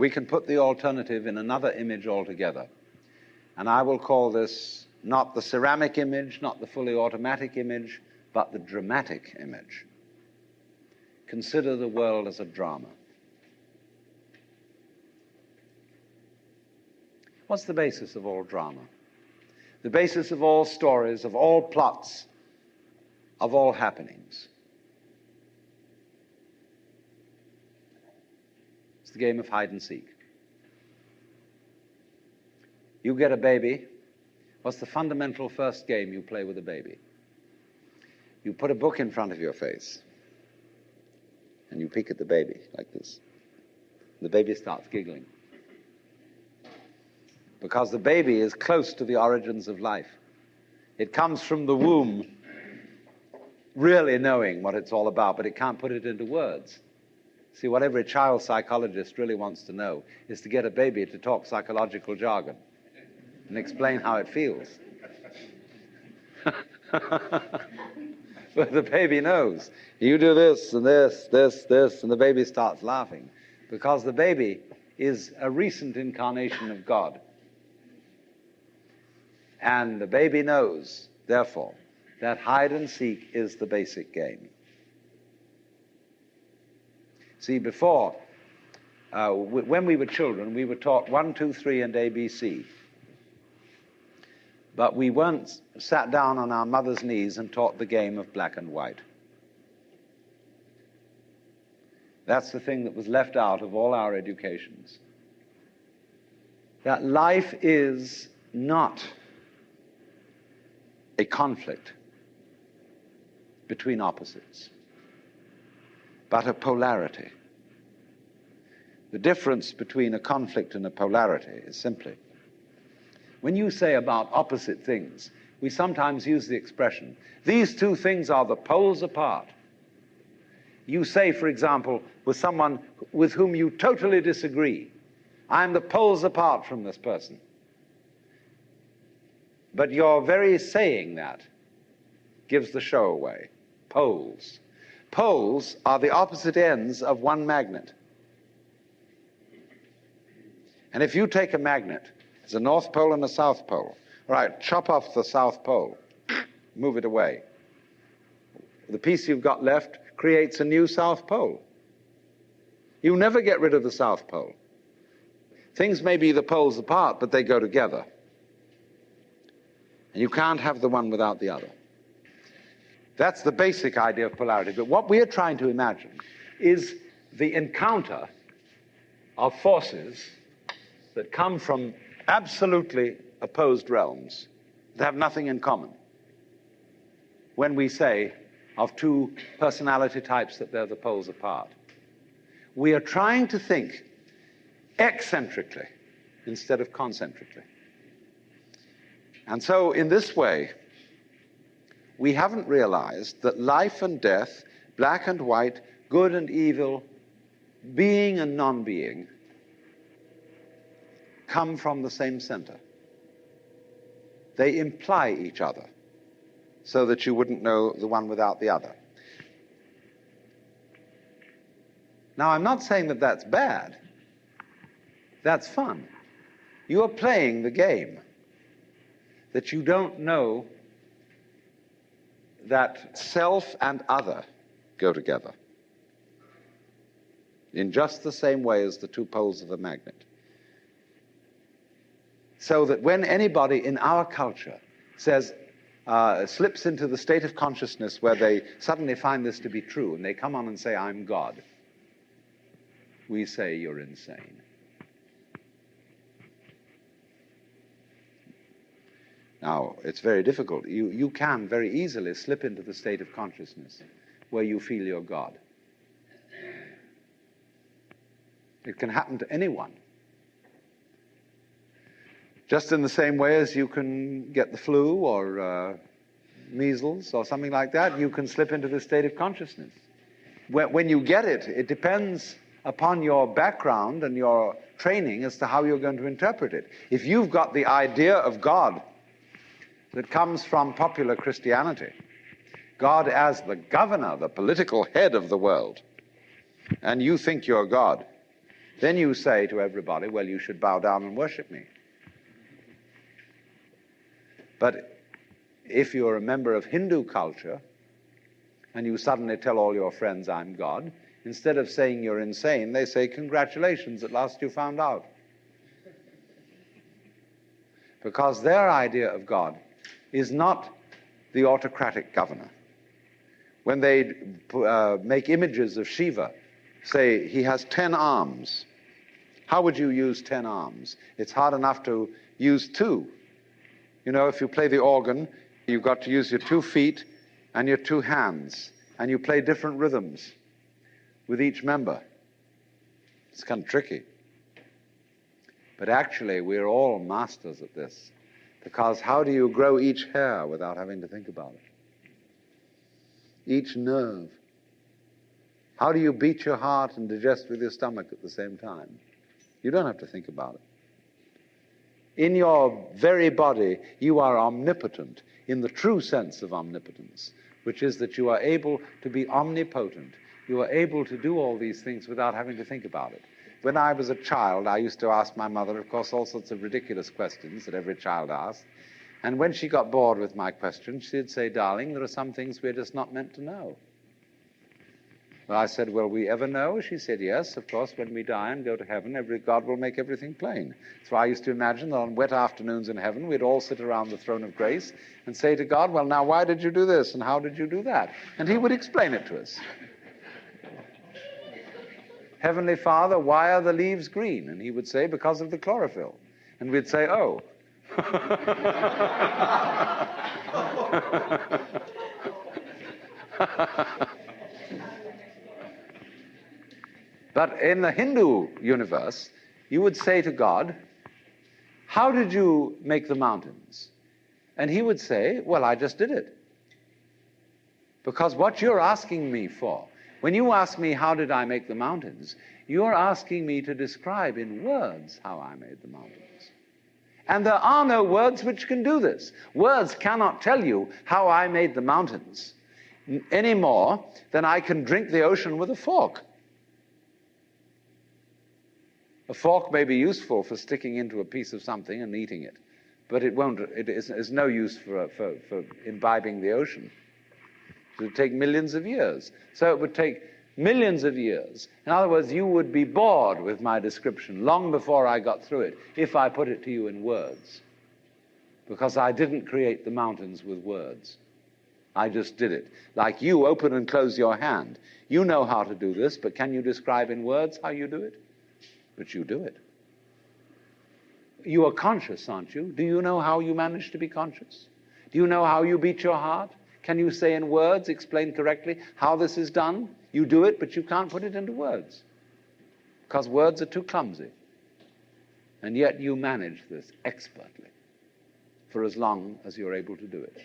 We can put the alternative in another image altogether. And I will call this not the ceramic image, not the fully automatic image, but the dramatic image. Consider the world as a drama. What's the basis of all drama? The basis of all stories, of all plots, of all happenings. It's the game of hide and seek. You get a baby. What's the fundamental first game you play with a baby? You put a book in front of your face, and you peek at the baby like this. The baby starts giggling. Because the baby is close to the origins of life. It comes from the womb really knowing what it's all about, but it can't put it into words. See, what every child psychologist really wants to know is to get a baby to talk psychological jargon and explain how it feels. But the baby knows. You do this and this, this, and the baby starts laughing because the baby is a recent incarnation of God. And the baby knows, therefore, that hide and seek is the basic game. See, before, when we were children, we were taught 1, 2, 3, and ABC. But we weren't sat down on our mother's knees and taught the game of black and white. That's the thing that was left out of all our educations. That life is not a conflict between opposites, but a polarity. The difference between a conflict and a polarity is simply, when you say about opposite things, we sometimes use the expression, these two things are the poles apart. You say, for example, with someone with whom you totally disagree, I'm the poles apart from this person. But your very saying that gives the show away. Poles. Poles are the opposite ends of one magnet. And if you take a magnet, it's a North Pole and a South Pole. All right, chop off the South Pole, move it away. The piece you've got left creates a new South Pole. You never get rid of the South Pole. Things may be the poles apart, but they go together. And you can't have the one without the other. That's the basic idea of polarity. But what we are trying to imagine is the encounter of forces that come from absolutely opposed realms that have nothing in common. When we say of two personality types that they're the poles apart, we are trying to think eccentrically instead of concentrically. And so in this way, we haven't realized that life and death, black and white, good and evil, being and non-being, come from the same center. They imply each other so that you wouldn't know the one without the other. Now, I'm not saying that that's bad. That's fun. You are playing the game that you don't know that self and other go together in just the same way as the two poles of a magnet. So that when anybody in our culture says, slips into the state of consciousness where they suddenly find this to be true, and they come on and say, I'm God, we say, you're insane. Now, it's very difficult. You can very easily slip into the state of consciousness where you feel you're God. It can happen to anyone. Just in the same way as you can get the flu or measles or something like that, you can slip into the state of consciousness. When you get it, it depends upon your background and your training as to how you're going to interpret it. If you've got the idea of God that comes from popular Christianity, God as the governor, the political head of the world, and you think you're God, Then you say to everybody, well, you should bow down and worship me. But if you're a member of Hindu culture and you suddenly tell all your friends, I'm God, instead of saying you're insane, they say, congratulations, at last you found out. Because their idea of God is not the autocratic governor. When they make images of Shiva, say he has 10 arms. How would you use 10 arms? It's hard enough to use 2. You know, if you play the organ, you've got to use your 2 feet and your 2 hands, and you play different rhythms with each member. It's kind of tricky. But actually, we're all masters at this, because how do you grow each hair without having to think about it? Each nerve. How do you beat your heart and digest with your stomach at the same time? You don't have to think about it. In your very body, you are omnipotent in the true sense of omnipotence, which is that you are able to be omnipotent. You are able to do all these things without having to think about it. When I was a child, I used to ask my mother, of course, all sorts of ridiculous questions that every child asks. And when she got bored with my questions, she'd say, darling, there are some things we're just not meant to know. Well, I said, will we ever know? She said, yes, of course, when we die and go to heaven, God will make everything plain. So I used to imagine that on wet afternoons in heaven, we'd all sit around the throne of grace and say to God, well, now, why did you do this? And how did you do that? And he would explain it to us. Heavenly Father, why are the leaves green? And he would say, because of the chlorophyll. And we'd say, oh. But in the Hindu universe, you would say to God, how did you make the mountains? And he would say, well, I just did it. Because what you're asking me for, when you ask me how did I make the mountains, you're asking me to describe in words how I made the mountains. And there are no words which can do this. Words cannot tell you how I made the mountains any more than I can drink the ocean with a fork. A fork may be useful for sticking into a piece of something and eating it, but it is no use for imbibing the ocean. It would take millions of years. So it would take millions of years. In other words, you would be bored with my description long before I got through it if I put it to you in words. Because I didn't create the mountains with words. I just did it. Like you open and close your hand. You know how to do this, but can you describe in words how you do it? But you do it. You are conscious, aren't you? Do you know how you manage to be conscious? Do you know how you beat your heart? Can you say in words, explain correctly how this is done? You do it, but you can't put it into words. Because words are too clumsy. And yet you manage this expertly for as long as you're able to do it.